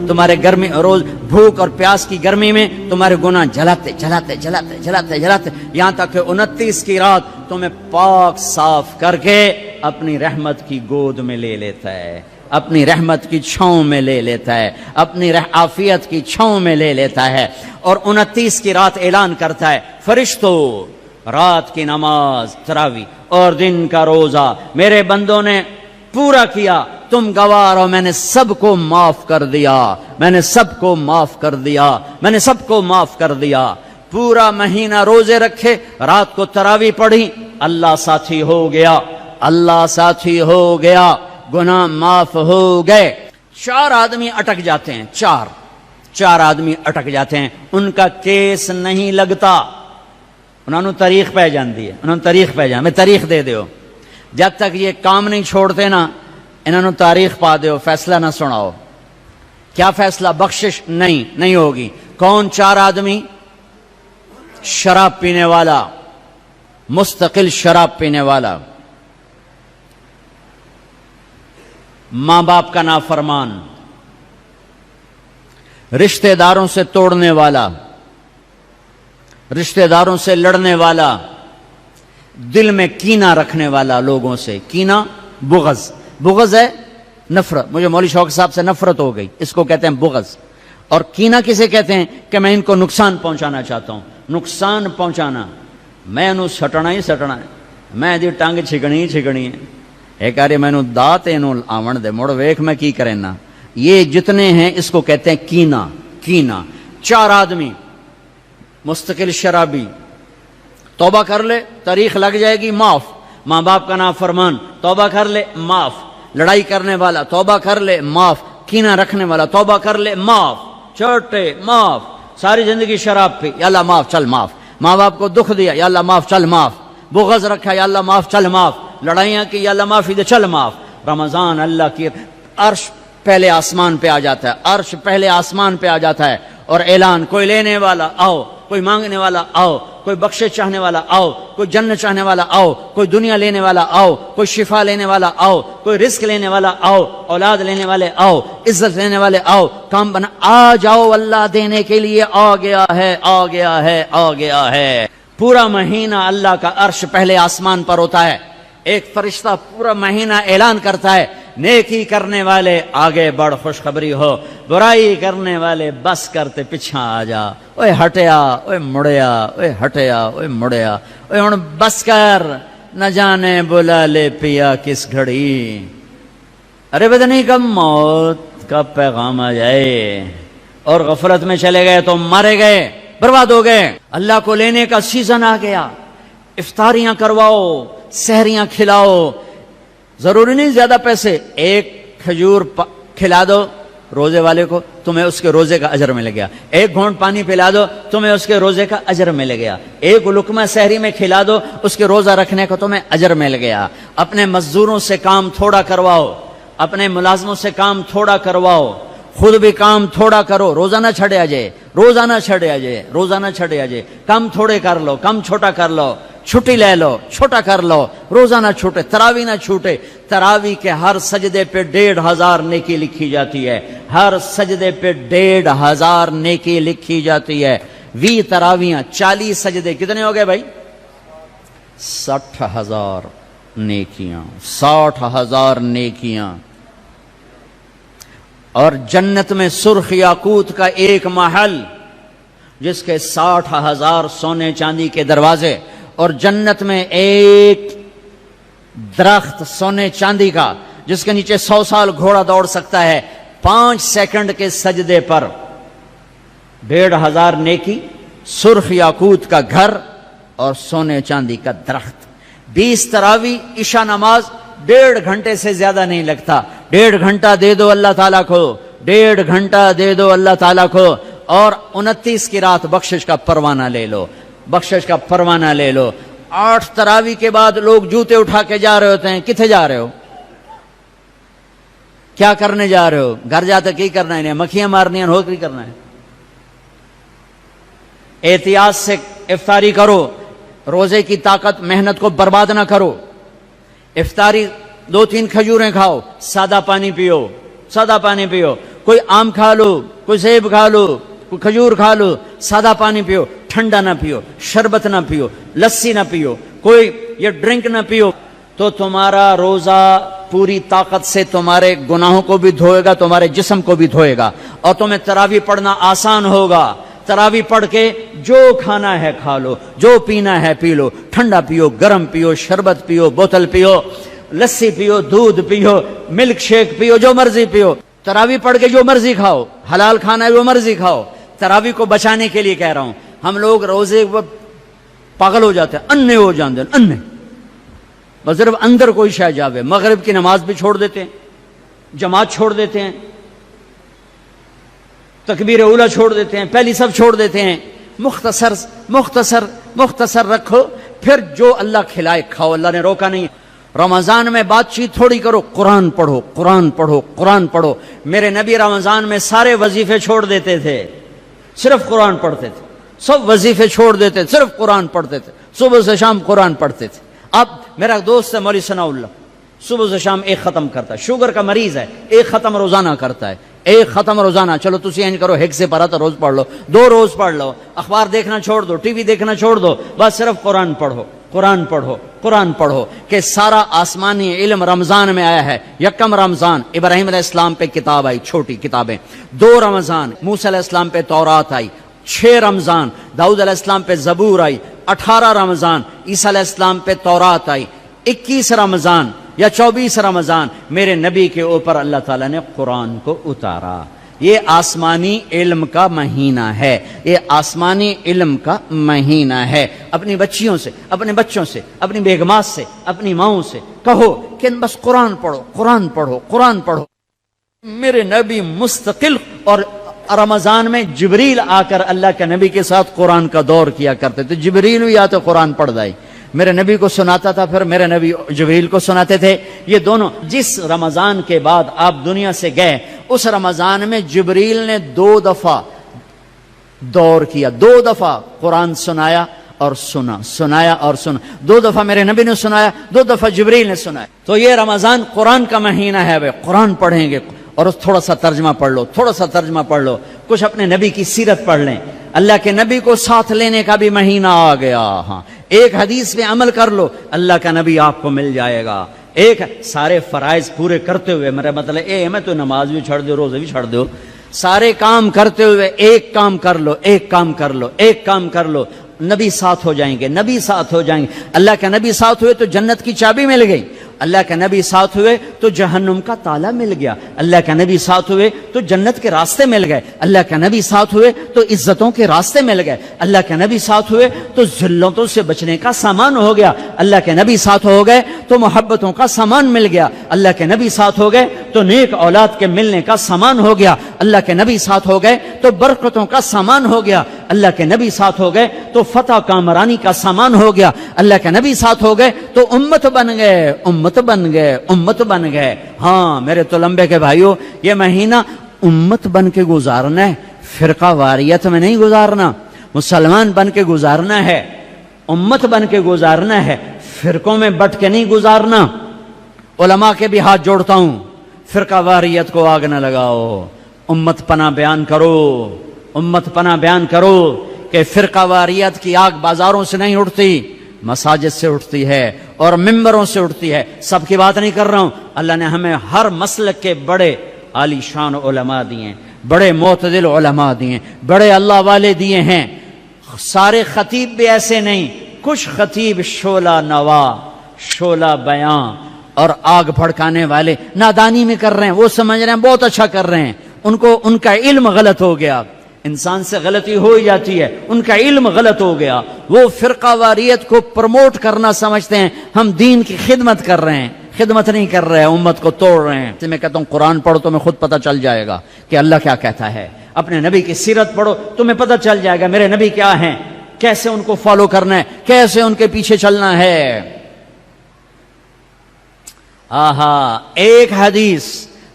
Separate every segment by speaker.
Speaker 1: تمہارے گرمی روز بھوک اور پیاس کی گرمی میں تمہارے گناہ جلاتے جلاتے جلاتے جلاتے جلاتے یہاں تک کہ 29 کی رات تمہیں پاک صاف کر کے اپنی رحمت کی گود میں لے لیتا ہے، اپنی رحمت کی چھاؤں میں لے لیتا ہے، اپنی عافیت کی چھاؤں میں لے لیتا ہے، اور 29 کی رات اعلان کرتا ہے فرشتوں رات کی نماز تراوی اور دن کا روزہ میرے بندوں نے پورا کیا، تم گوار ہو، میں نے سب کو معاف کر دیا، میں نے سب کو معاف کر دیا، میں نے سب کو معاف کر دیا۔ پورا مہینہ روزے رکھے، رات کو تراوی پڑھی، اللہ ساتھی ہو گیا، اللہ ساتھی ہو گیا، گناہ معاف ہو گئے۔ 4 آدمی اٹک جاتے ہیں، چار آدمی اٹک جاتے ہیں، ان کا کیس نہیں لگتا، انہوں نے تاریخ پہ جاندی ہے، انہوں نے تاریخ پہ جان میں تاریخ دے دیو، جب تک یہ کام نہیں چھوڑتے نا انہوں نے تاریخ پا دیو، فیصلہ نہ سناؤ۔ کیا فیصلہ؟ بخشش نہیں ہوگی۔ کون 4 آدمی؟ شراب پینے والا، مستقل شراب پینے والا، ماں باپ کا نافرمان، رشتہ داروں سے توڑنے والا، رشتہ داروں سے لڑنے والا، دل میں کینہ رکھنے والا، لوگوں سے کینہ، بغض ہے نفرت، مجھے مولوی شوق صاحب سے نفرت ہو گئی، اس کو کہتے ہیں بغض۔ اور کینہ کسے کہتے ہیں؟ کہ میں ان کو نقصان پہنچانا چاہتا ہوں، نقصان پہنچانا، میں انہوں سٹنا ہی سٹنا ہے، میں دی ٹانگ چھکڑی ہی چھکڑی ہے، ایک آرے میں انہوں دات انہوں آون دے موڑ ویکھ میں کی کریں نا، یہ جتنے ہیں اس کو کہتے ہیں کینہ۔ 4 آدمی، مستقل شرابی، توبہ کر لے تاریخ لگ جائے گی معاف، ماں باپ کا نافرمان توبہ کر لے معاف، لڑائی کرنے والا توبہ کر لے معاف، کینہ رکھنے والا توبہ کر لے معاف، چھوٹے معاف، ساری زندگی شراب پی، یا اللہ معاف چل معاف، ماں باپ کو دکھ دیا، یا اللہ معاف چل معاف، بغض رکھا، یا اللہ معاف چل معاف، لڑائیاں کی، یا اللہ معافی دے چل معاف۔ رمضان اللہ کی عرش پہلے آسمان پہ آ جاتا ہے، عرش پہلے آسمان پہ آ جاتا ہے، اور اعلان، کوئی لینے والا آؤ، کوئی مانگنے والا آؤ، کوئی بخشش چاہنے والا آؤ، کوئی جنت چاہنے والا آؤ، کوئی دنیا لینے والا آؤ، کوئی شفا لینے والا آؤ، کوئی رزق لینے والا آؤ، اولاد لینے والے آؤ، عزت لینے والے آؤ، کام بنا آ جاؤ، اللہ دینے کے لیے آ گیا ہے، آ گیا ہے، آ گیا ہے۔ پورا مہینہ اللہ کا عرش پہلے آسمان پر ہوتا ہے، ایک فرشتہ پورا مہینہ اعلان کرتا ہے، نیکی کرنے والے آگے بڑھ خوشخبری ہو، برائی کرنے والے بس کرتے پیچھا آ جا، اوے ہٹیا، اوے مڑیا، اوے ہٹیا، اوے مڑیا، اوے ہن بس کر، نہ جانے بلا لے پیا کس گھڑی، ارے بدنی کب موت کا پیغام آ جائے، اور غفلت میں چلے گئے تو مارے گئے، برباد ہو گئے۔ اللہ کو لینے کا سیزن آ گیا، افطاریاں کرواؤ، سحریاں کھلاؤ، ضروری نہیں زیادہ پیسے، ایک کھجور کھلا دو روزے والے کو، تمہیں اس کے روزے کا اجر مل گیا، ایک گھونٹ پانی پلا دو، تمہیں اس کے روزے کا اجر مل گیا، ایک لقمہ سحری میں کھلا دو، اس کے روزہ رکھنے کو تمہیں اجر مل گیا۔ اپنے مزدوروں سے کام تھوڑا کرواؤ، اپنے ملازموں سے کام تھوڑا کرواؤ، خود بھی کام تھوڑا کرو، روزہ نہ چھڑے آجے، روزہ نہ چھڑے آجے، روزہ نہ چھڑے آجے، کم تھوڑے کر لو، کم چھوٹا کر لو، چھٹی لے لو، چھوٹا کر لو، روزہ نہ چھوٹے، تراوی نہ چھوٹے، تراوی کے ہر سجدے پہ 1500 نیکی لکھی جاتی ہے، ہر سجدے پہ 1500 نیکی لکھی جاتی ہے۔ 20 تراویاں، 40 سجدے، کتنے ہو گئے بھائی؟ 60,000 نیکیاں، 60,000 نیکیاں۔ اور جنت میں سرخ یاقوت کا ایک محل جس کے 60,000 سونے چاندی کے دروازے، اور جنت میں ایک درخت سونے چاندی کا جس کے نیچے 100 سال گھوڑا دوڑ سکتا ہے، 5 سیکنڈ کے سجدے پر 1500 نیکی، سرخ یاقوت کا گھر اور سونے چاندی کا درخت۔ 20 تراوی، عشاء نماز 1.5 گھنٹے سے زیادہ نہیں لگتا، 1.5 گھنٹہ دے دو اللہ تعالیٰ کو، 1.5 گھنٹہ دے دو اللہ تعالیٰ کو، اور 29 کی رات بخشش کا پروانہ لے لو، بخشش کا پروانہ لے لو۔ 8 تراوی کے بعد لوگ جوتے اٹھا کے جا رہے ہوتے ہیں، کتنے جا رہے ہو؟ کیا کرنے جا رہے ہو؟ گھر جاتے کی کرنا ہے؟ مکھیاں مارنی ہیں، نوکری کرنا ہے۔ احتیاط سے افطاری کرو، روزے کی طاقت محنت کو برباد نہ کرو۔ افطاری 2-3 کھجوریں کھاؤ، سادہ پانی پیو، سادہ پانی پیو، کوئی آم کھا لو، کوئی سیب کھا لو، کوئی کھجور کھا لو، سادہ پانی پیو، ٹھنڈا نہ پیو، شربت نہ پیو، لسی نہ پیو، کوئی یہ ڈرنک نہ پیو، تو تمہارا روزہ پوری طاقت سے تمہارے گناہوں کو بھی دھوئے گا، تمہارے جسم کو بھی دھوئے گا، اور تمہیں تراویح پڑھنا آسان ہوگا۔ تراویح پڑھ کے جو کھانا ہے کھا لو، جو پینا ہے پی لو، ٹھنڈا پیو، گرم پیو، شربت پیو، بوتل پیو، لسی پیو، دودھ پیو، ملک شیک پیو، جو مرضی پیو، تراویح پڑھ کے جو مرضی کھاؤ، حلال کھانا ہے جو مرضی کھاؤ۔ تراویح کو بچانے کے لیے کہہ رہا ہوں، ہم لوگ روزے پاگل ہو جاتے ہیں، انے ہو جاتے ہیں، انے بس صرف اندر کوئی شے جاوے، مغرب کی نماز بھی چھوڑ دیتے ہیں، جماعت چھوڑ دیتے ہیں، تکبیر اولیٰ چھوڑ دیتے ہیں، پہلی سب چھوڑ دیتے ہیں۔ مختصر مختصر مختصر رکھو، پھر جو اللہ کھلائے کھاؤ، اللہ نے روکا نہیں۔ رمضان میں بات چیت تھوڑی کرو، قرآن پڑھو، قرآن پڑھو، قرآن پڑھو۔ میرے نبی رمضان میں سارے وظیفے چھوڑ دیتے تھے، صرف قرآن پڑھتے تھے، سب وظیفے چھوڑ دیتے، صرف قرآن پڑھتے تھے، صبح سے شام قرآن پڑھتے تھے۔ اب میرا دوست ہے مولوی ثناء اللہ، صبح سے شام ایک ختم کرتا ہے، شوگر کا مریض ہے، ایک ختم روزانہ کرتا ہے، ایک ختم روزانہ۔ چلو تسی اینج کرو، ایک سے پارا تو روز پڑھ لو، 2 روز پڑھ لو، اخبار دیکھنا چھوڑ دو، ٹی وی دیکھنا چھوڑ دو، بس صرف قرآن پڑھو، قرآن پڑھو، قرآن پڑھو، کہ سارا آسمانی علم رمضان میں آیا ہے۔ یکم رمضان ابراہیم علیہ السلام پہ کتاب آئی، چھوٹی کتابیں، 2 رمضان موسیٰ علیہ السلام پہ تورات آئی، 6 رمضان داؤد علیہ السلام پہ زبور آئی، 18 رمضان عیسیٰ علیہ السلام پہ تورات آئی، 21 رمضان یا 24 رمضان میرے نبی کے اوپر اللہ تعالیٰ نے قرآن کو اتارا۔ یہ آسمانی علم کا مہینہ ہے، یہ آسمانی علم کا مہینہ ہے۔ اپنی بچیوں سے، اپنے بچوں سے، اپنی بیگمات سے، اپنی ماؤں سے کہو کہ بس قرآن پڑھو، قرآن پڑھو، قرآن پڑھو۔ میرے نبی مستقل، اور رمضان میں جبریل آ کر اللہ کے نبی کے ساتھ قرآن کا دور کیا کرتے تھے، جبریل بھی آتے قرآن پڑھ دائی، میرے نبی کو سناتا تھا، پھر میرے نبی جبریل کو سناتے تھے۔ یہ دونوں، جس رمضان کے بعد آپ دنیا سے گئے اس رمضان میں جبریل نے 2 دفعہ دور کیا، 2 دفعہ قرآن سنایا اور سنا، سنایا اور سنا، 2 دفعہ میرے نبی نے سنایا، 2 دفعہ جبریل نے سنایا۔ تو یہ رمضان قرآن کا مہینہ ہے، وہ قرآن پڑھیں گے، اور تھوڑا سا ترجمہ پڑھ لو، تھوڑا سا ترجمہ پڑھ لو، کچھ اپنے نبی کی سیرت پڑھ لیں۔ اللہ کے نبی کو ساتھ لینے کا بھی مہینہ آ گیا، ہاں ایک حدیث پہ عمل کر لو، اللہ کا نبی آپ کو مل جائے گا۔ ایک سارے فرائض پورے کرتے ہوئے، میرا مطلب میں تو نماز بھی چھڑ دو، روزے بھی چھڑ دو، سارے کام کرتے ہوئے ایک کام کر لو، ایک کام کر لو، ایک کام کر لو، نبی ساتھ ہو جائیں گے، نبی ساتھ ہو جائیں گے۔ اللہ کے نبی ساتھ ہوئے تو جنت کی چابی مل گئی، اللہ کے نبی ساتھ ہوئے تو جہنم کا تالا مل گیا، اللہ کے نبی ساتھ ہوئے تو جنت کے راستے مل گئے، اللہ کے نبی ساتھ ہوئے تو عزتوں کے راستے مل گئے، اللہ کے نبی ساتھ ہوئے تو ذلتوں سے بچنے کا سامان ہو گیا، اللہ کے نبی ساتھ ہو گئے تو محبتوں کا سامان مل گیا، اللہ کے نبی ساتھ ہو گئے تو نیک اولاد کے ملنے کا سامان ہو گیا، اللہ کے نبی ساتھ ہو گئے تو برکتوں کا سامان ہو گیا، اللہ کے نبی ساتھ ہو گئے تو فتح کامرانی کا سامان ہو گیا، اللہ کے نبی ساتھ ہو گئے تو امت بن گئے، امت بن گئے، امت بن گئے۔ ہاں میرے تو لمبے کے بھائیوں، یہ مہینہ امت بن کے گزارنا ہے، فرقہ واریت میں نہیں گزارنا، مسلمان بن کے گزارنا ہے، امت بن کے گزارنا ہے، فرقوں میں بٹ کے نہیں گزارنا۔ علماء کے بھی ہاتھ جوڑتا ہوں، فرقہ واریت کو آگ نہ لگاؤ، امت پناہ بیان کرو، امت پناہ بیان کرو کہ فرقہ واریت کی آگ بازاروں سے نہیں اٹھتی، مساجد سے اٹھتی ہے اور ممبروں سے اٹھتی ہے۔ سب کی بات نہیں کر رہا ہوں، اللہ نے ہمیں ہر مسلک کے بڑے عالی شان علماء دیے ہیں، بڑے معتدل علماء دیے ہیں، بڑے اللہ والے دیے ہیں۔ سارے خطیب بھی ایسے نہیں، کچھ خطیب شعلہ نوا، شعلہ بیاں اور آگ بھڑکانے والے نادانی میں کر رہے ہیں، وہ سمجھ رہے ہیں بہت اچھا کر رہے ہیں، ان کا علم غلط ہو گیا، انسان سے غلطی ہو ہی جاتی ہے، ان کا علم غلط ہو گیا، وہ فرقہ واریت کو پروموٹ کرنا سمجھتے ہیں ہم دین کی خدمت کر رہے ہیں، خدمت نہیں کر رہے ہیں، امت کو توڑ رہے ہیں۔ میں کہتا ہوں قرآن پڑھو، تمہیں خود پتہ چل جائے گا کہ اللہ کیا کہتا ہے، اپنے نبی کی سیرت پڑھو، تمہیں پتہ چل جائے گا میرے نبی کیا ہیں، کیسے ان کو فالو کرنا ہے، کیسے ان کے پیچھے چلنا ہے۔ آہا، ایک حدیث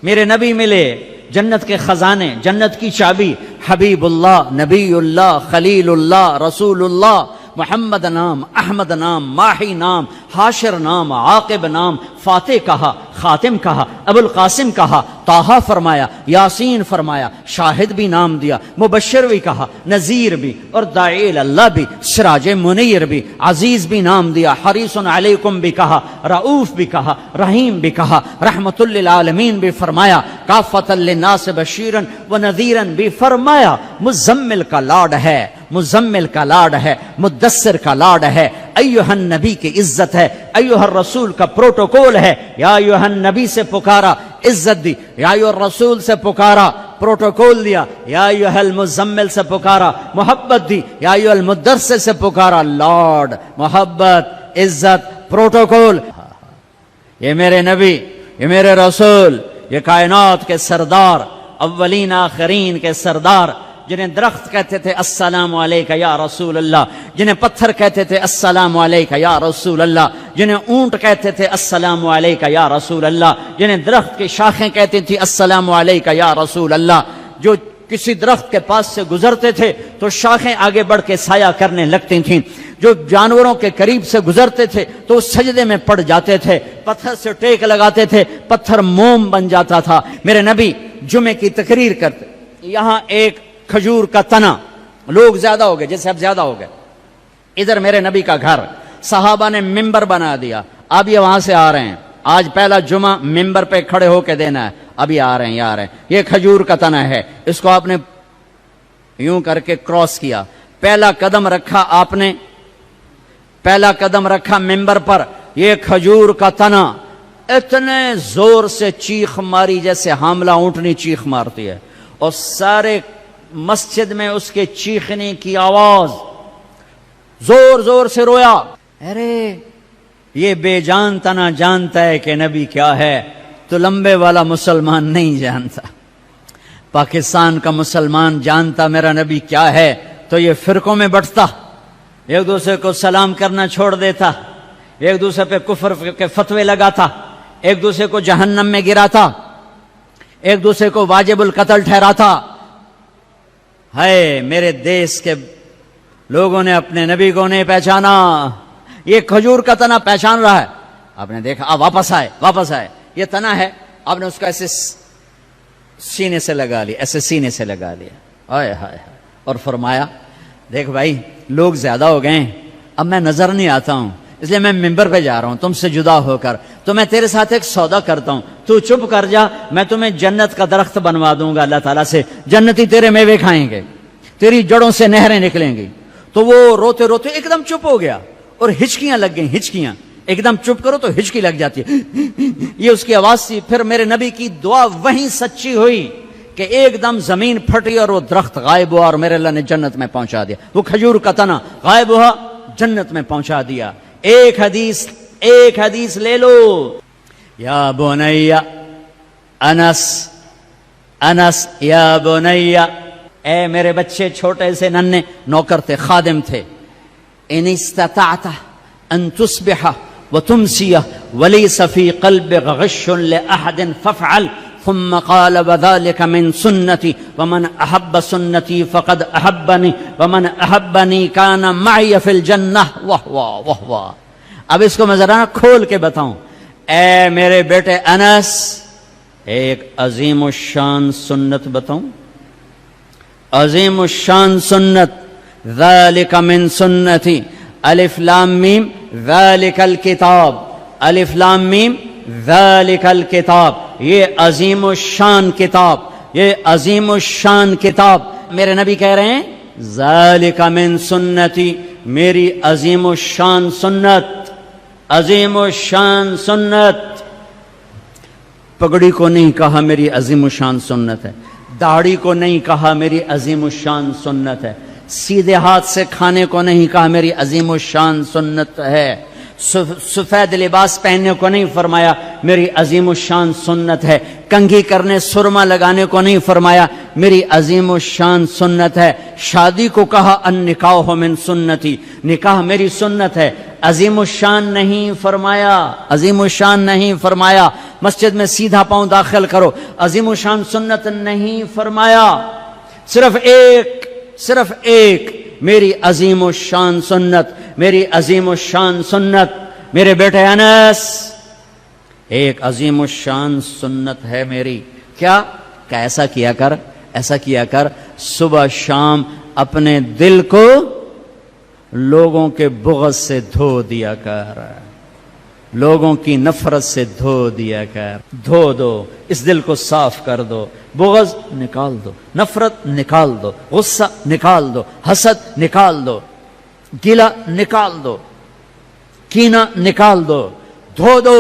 Speaker 1: میرے نبی ملے، جنت کے خزانے، جنت کی چابی، حبیب اللہ، نبی اللہ، خلیل اللہ، رسول اللہ، محمد نام، احمد نام، ماہی نام، حاشر نام، عاقب نام، فاتح کہا، خاتم کہا، ابو القاسم کہا، طٰہٰ فرمایا، یاسین فرمایا، شاہد بھی نام دیا، مبشر بھی کہا، نذیر بھی، اور داعی اللہ بھی، سراج منیر بھی، عزیز بھی نام دیا، حریص علیکم بھی کہا، رؤوف بھی کہا، رحیم بھی کہا، رحمت للعالمین بھی فرمایا، کافۃ للناس بشیرا ونذیرا بھی فرمایا۔ مزمل کا لاڈ ہے، مزمل کا لاڈ ہے، مدثر کا لاڈ ہے، ایھا النبی کی عزت ہے، ایھا الرسول کا پروٹوکول ہے۔ یا ایھا النبی سے پکارا، عزت دی، یا ایھا الرسول سے پکارا، پروٹوکول دیا، یا ایھا المزمل سے پکارا، محبت دی، یا ایھا المدثر سے پکارا، لاڈ، محبت، عزت، پروٹوکول۔ یہ میرے نبی، یہ میرے رسول، یہ کائنات کے سردار، اولین آخرین کے سردار، جنہیں درخت کہتے تھے السلام علیکہ یا رسول اللہ، جنہیں پتھر کہتے تھے السلام علیکہ یا رسول اللہ، جنہیں اونٹ کہتے تھے السلام علیکہ یا رسول اللہ، جنہیں درخت کی شاخیں کہتی تھی السلام علیکہ یا رسول اللہ، جو کسی درخت کے پاس سے گزرتے تھے تو شاخیں آگے بڑھ کے سایہ کرنے لگتی تھیں، جو جانوروں کے قریب سے گزرتے تھے تو سجدے میں پڑ جاتے تھے، پتھر سے ٹیک لگاتے تھے، پتھر موم بن جاتا تھا۔ میرے نبی جمعے کی تقریر کرتے، یہاں ایک کھجور کا تنا، لوگ زیادہ ہو گئے، جیسے اب زیادہ ہو گئے، ادھر میرے نبی کا گھر، صحابہ نے ممبر بنا دیا، اب یہ وہاں سے آ رہے ہیں، آج پہلا جمعہ ممبر پہ کھڑے ہو کے دینا ہے، ابھی آ رہے ہیں، آ رہے ہیں، یہ کھجور کا تنا ہے، اس کو آپ نے یوں کر کے کراس کیا، پہلا قدم رکھا آپ نے، پہلا قدم رکھا ممبر پر، یہ کھجور کا تنا اتنے زور سے چیخ ماری جیسے حاملہ اونٹنی چیخ مارتی ہے، اور سارے مسجد میں اس کے چیخنے کی آواز، زور زور سے رویا، ارے یہ بے جان تنا جانتا ہے کہ نبی کیا ہے، تو لمبے والا مسلمان نہیں جانتا۔ پاکستان کا مسلمان جانتا میرا نبی کیا ہے تو یہ فرقوں میں بٹتا، ایک دوسرے کو سلام کرنا چھوڑ دیتا، ایک دوسرے پہ کفر کے فتوے لگاتا، ایک دوسرے کو جہنم میں گراتا، ایک دوسرے کو واجب القتل ٹھہراتا۔ ہے میرے دیس کے لوگوں نے اپنے نبی کو نہیں پہچانا، یہ کھجور کا تنا پہچان رہا ہے، آپ نے دیکھا، واپس آئے، واپس آئے، یہ تنا ہے، آپ نے اس کو ایسے سینے سے لگا لیا، ایسے سینے سے لگا لیا، ہائے ہائے، اور فرمایا دیکھ بھائی لوگ زیادہ ہو گئے، اب میں نظر نہیں آتا ہوں، اس لیے میں ممبر پہ جا رہا ہوں تم سے جدا ہو کر، تو میں تیرے ساتھ ایک سودا کرتا ہوں، تو چپ کر جا، میں تمہیں جنت کا درخت بنوا دوں گا اللہ تعالیٰ سے، جنتی تیرے میوے کھائیں گے، تیری جڑوں سے نہریں نکلیں گی۔ تو وہ روتے روتے ایک دم چپ ہو گیا، اور ہچکیاں لگ گئیں، ہچکیاں، ایک دم چپ کرو تو ہچکی لگ جاتی ہے، یہ اس کی آواز تھی۔ پھر میرے نبی کی دعا وہیں سچی ہوئی کہ ایک دم زمین پھٹی اور وہ درخت غائب ہوا، اور میرے اللہ نے جنت میں پہنچا دیا، وہ کھجور کا تنا غائب ہوا، جنت میں پہنچا دیا۔ ایک حدیث لے لو، یا بنی انس یا بنی، اے میرے بچے، چھوٹے سے ننھے نوکر تھے، خادم تھے، ان استطعت ان تصبح وتمسی وليس في قلبك غش لأحد فافعل، ثم قال وذلك من سنتي ومن أحب سنتي فقد أحبني ومن أحبني كان معي في الجنة واہ۔ اب اس کو میں ذرا کھول کے بتاؤں، اے میرے بیٹے انس، ایک عظیم الشان سنت بتاؤں، عظیم الشان سنت، ذلك من سنتي، الف لام میم ذلك الکتاب، الف لام میم ذلك الکتاب، یہ عظیم الشان کتاب، یہ عظیم الشان کتاب۔ میرے نبی کہہ رہے ہیں ذلك من سنتی، میری عظیم الشان سنت، عظیم الشان سنت۔ پگڑی کو نہیں کہا میری عظیم الشان سنت ہے، داڑھی کو نہیں کہا میری عظیم الشان سنت ہے، سیدھے ہاتھ سے کھانے کو نہیں کہا میری عظیم الشان سنت ہے، سفید لباس پہننے کو نہیں فرمایا میری عظیم الشان سنت ہے، کنگھی کرنے سرما لگانے کو نہیں فرمایا میری عظیم الشان سنت ہے، شادی کو کہا النکاح من سنتی، نکاح میری سنت ہے، عظیم الشان نہیں فرمایا، عظیم الشان نہیں فرمایا، مسجد میں سیدھا پاؤں داخل کرو، عظیم الشان سنت نہیں فرمایا، صرف ایک میری عظیم الشان سنت، میری عظیم الشان سنت، میرے بیٹے انس، ایک عظیم الشان سنت ہے میری، کیا کہ ایسا کیا کر صبح شام اپنے دل کو لوگوں کے بغض سے دھو دیا کر، لوگوں کی نفرت سے دھو دیا کر، دھو دو، اس دل کو صاف کر دو، بغض نکال دو، نفرت نکال دو، غصہ نکال دو، حسد نکال دو، گلہ نکال دو، کینہ نکال دو، دھو دو۔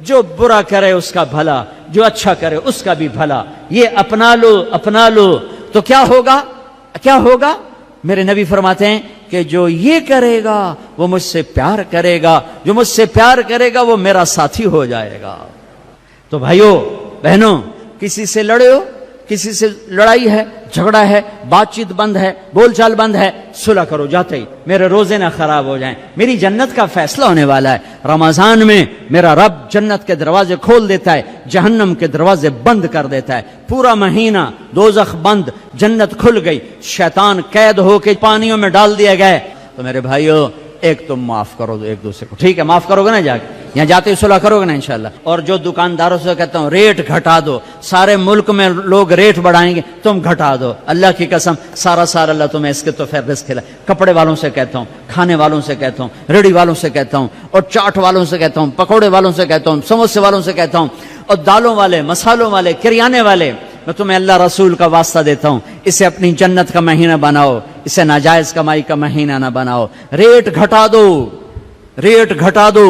Speaker 1: جو برا کرے اس کا بھلا، جو اچھا کرے اس کا بھی بھلا، یہ اپنا لو تو کیا ہوگا؟ میرے نبی فرماتے ہیں کہ جو یہ کرے گا وہ مجھ سے پیار کرے گا، جو مجھ سے پیار کرے گا وہ میرا ساتھی ہو جائے گا۔ تو بھائیو بہنوں، کسی سے لڑے ہو، کسی سے لڑائی ہے، جھگڑا ہے، بات چیت بند ہے، بول چال بند ہے، صلح کرو جاتے ہی، میرے روزے نہ خراب ہو جائیں، میری جنت کا فیصلہ ہونے والا ہے۔ رمضان میں میرا رب جنت کے دروازے کھول دیتا ہے، جہنم کے دروازے بند کر دیتا ہے، پورا مہینہ دوزخ بند، جنت کھل گئی، شیطان قید ہو کے پانیوں میں ڈال دیا گئے۔ تو میرے بھائیو، ایک تم معاف کرو دو ایک دوسرے کو، ٹھیک ہے؟ معاف کرو گے نا، جا کے یہاں جاتے ہی صلح کرو گے نا انشاءاللہ۔ اور جو دکانداروں سے کہتا ہوں ریٹ گھٹا دو، سارے ملک میں لوگ ریٹ بڑھائیں گے، تم گھٹا دو، اللہ کی قسم سارا اللہ تمہیں اس کے تو رزق کھلا۔ کپڑے والوں سے کہتا ہوں، کھانے والوں سے کہتا ہوں، ریڑھی والوں سے کہتا ہوں، اور چاٹ والوں سے کہتا ہوں، پکوڑے والوں سے کہتا ہوں، سموسے والوں سے کہتا ہوں، اور دالوں والے، مسالوں والے، کریانے والے، میں تمہیں اللہ رسول کا واسطہ دیتا ہوں، اسے اپنی جنت کا مہینہ بناؤ، اسے ناجائز کمائی کا مہینہ نہ بناؤ، ریٹ گھٹا دو، ریٹ گھٹا دو،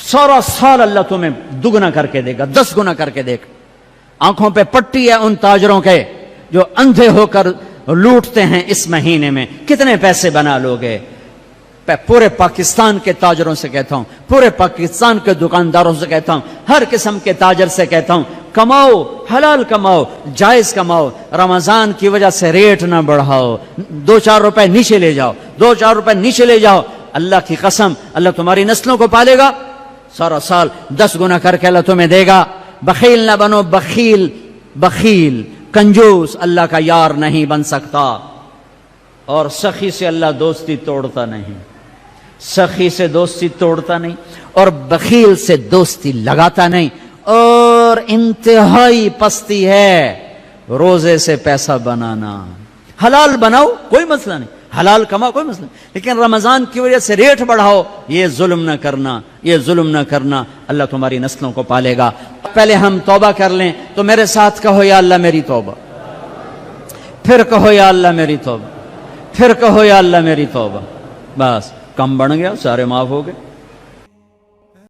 Speaker 1: سارا سال اللہ تمہیں دگنا کر کے دے گا، 10 گنا کر کے دے گا۔ آنکھوں پہ پٹی ہے ان تاجروں کے جو اندھے ہو کر لوٹتے ہیں اس مہینے میں، کتنے پیسے بنا لوگے؟ پورے پاکستان کے تاجروں سے کہتا ہوں، پورے پاکستان کے دکانداروں سے کہتا ہوں، ہر قسم کے تاجر سے کہتا ہوں، کماؤ، حلال کماؤ، جائز کماؤ، رمضان کی وجہ سے ریٹ نہ بڑھاؤ، 2-4 روپے نیچے لے جاؤ، 2-4 روپے نیچے لے جاؤ، اللہ کی قسم اللہ تمہاری نسلوں کو پالے گا، سارا سال 10 گنا کر کے اللہ تمہیں دے گا۔ بخیل نہ بنو، بخیل کنجوس اللہ کا یار نہیں بن سکتا، اور سخی سے اللہ دوستی توڑتا نہیں، سخی سے دوستی توڑتا نہیں، اور بخیل سے دوستی لگاتا نہیں۔ اور انتہائی پستی ہے روزے سے پیسہ بنانا، حلال بناؤ کوئی مسئلہ نہیں، حلال کماؤ کوئی مسئلہ نہیں، لیکن رمضان کی وجہ سے ریٹ بڑھاؤ، یہ ظلم نہ کرنا، یہ ظلم نہ کرنا، اللہ تمہاری نسلوں کو پالے گا۔ پہلے ہم توبہ کر لیں، تو میرے ساتھ کہو یا اللہ میری توبہ، پھر کہو یا اللہ میری توبہ، پھر کہو یا اللہ میری توبہ، بس کم بن گیا، سارے معاف ہو گئے۔